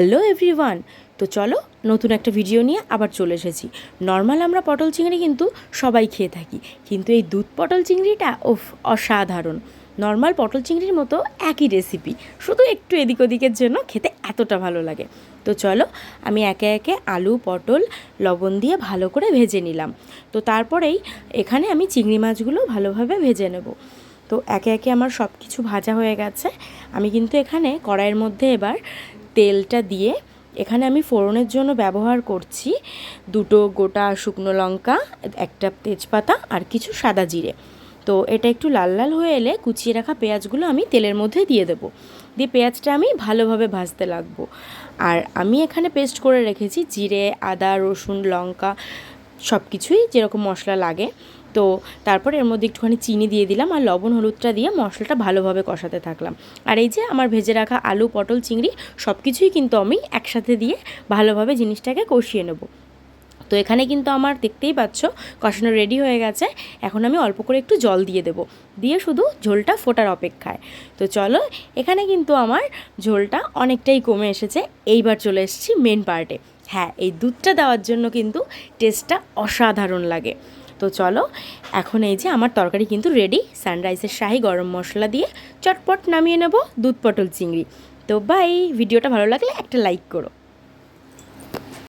Hello everyone. তো চলো নতুন একটা ভিডিও নিয়ে আবার চলে এসেছি। নর্মাল আমরা পটল চিংড়ি কিন্তু সবাই খেয়ে থাকি, কিন্তু এই দুধ পটল চিংড়িটা অসাধারণ। নর্মাল পটল চিংড়ির মতো একই রেসিপি, শুধু একটু এদিক ওদিকের জন্য খেতে এতটা ভালো লাগে। তো চলো আমি একে একে আলু পটল লবণ দিয়ে ভালো করে ভেজে নিলাম। তো তারপরেই এখানে আমি চিংড়ি মাছগুলো ভালোভাবে ভেজে নেব। তো একে একে আমার সব কিছু ভাজা হয়ে গেছে। আমি কিন্তু এখানে কড়াইয়ের মধ্যে এবার তেলটা দিয়ে এখানে আমি ফোড়নের জন্য ব্যবহার করছি 2টো গোটা শুকনো লঙ্কা, একটা তেজপাতা আর কিছু সাদা জিরে। তো এটা একটু লাল লাল হয়ে এলে কুচিয়ে রাখা পেঁয়াজগুলো আমি তেলের মধ্যে দিয়ে দেবো। দিয়ে পেঁয়াজটা আমি ভালোভাবে ভাজতে লাগবো। আর আমি এখানে পেস্ট করে রেখেছি জিরে আদা রসুন লঙ্কা সব কিছুই যেরকম মশলা লাগে। তো তারপর এর মধ্যে একটুখানি চিনি দিয়ে দিলাম আর লবণ হলুদটা দিয়ে মশলাটা ভালোভাবে কষাতে থাকলাম। আর এই যে আমার ভেজে রাখা আলু পটল চিংড়ি সব কিছুই কিন্তু আমি একসাথে দিয়ে ভালোভাবে জিনিসটাকে কষিয়ে নেব। তো এখানে কিন্তু আমার দেখতেই পাচ্ছ কষানো রেডি হয়ে গেছে। এখন আমি অল্প করে একটু জল দিয়ে দেবো, দিয়ে শুধু ঝোলটা ফোটার অপেক্ষায়। তো চলো এখানে কিন্তু আমার ঝোলটা অনেকটাই কমে এসেছে। এইবার চলে এসেছি মেন পার্টে। হ্যাঁ, এই দুধটা দেওয়ার জন্য কিন্তু টেস্টটা অসাধারণ লাগে। তো চলো এখন এই যে আমার তরকারি কিন্তু রেডি। সানরাইজের শাহি গরম মশলা দিয়ে চটপট নামিয়ে নেব দুধ পটল চিংড়ি। তো বাই, ভিডিওটা ভালো লাগলে একটা লাইক করো।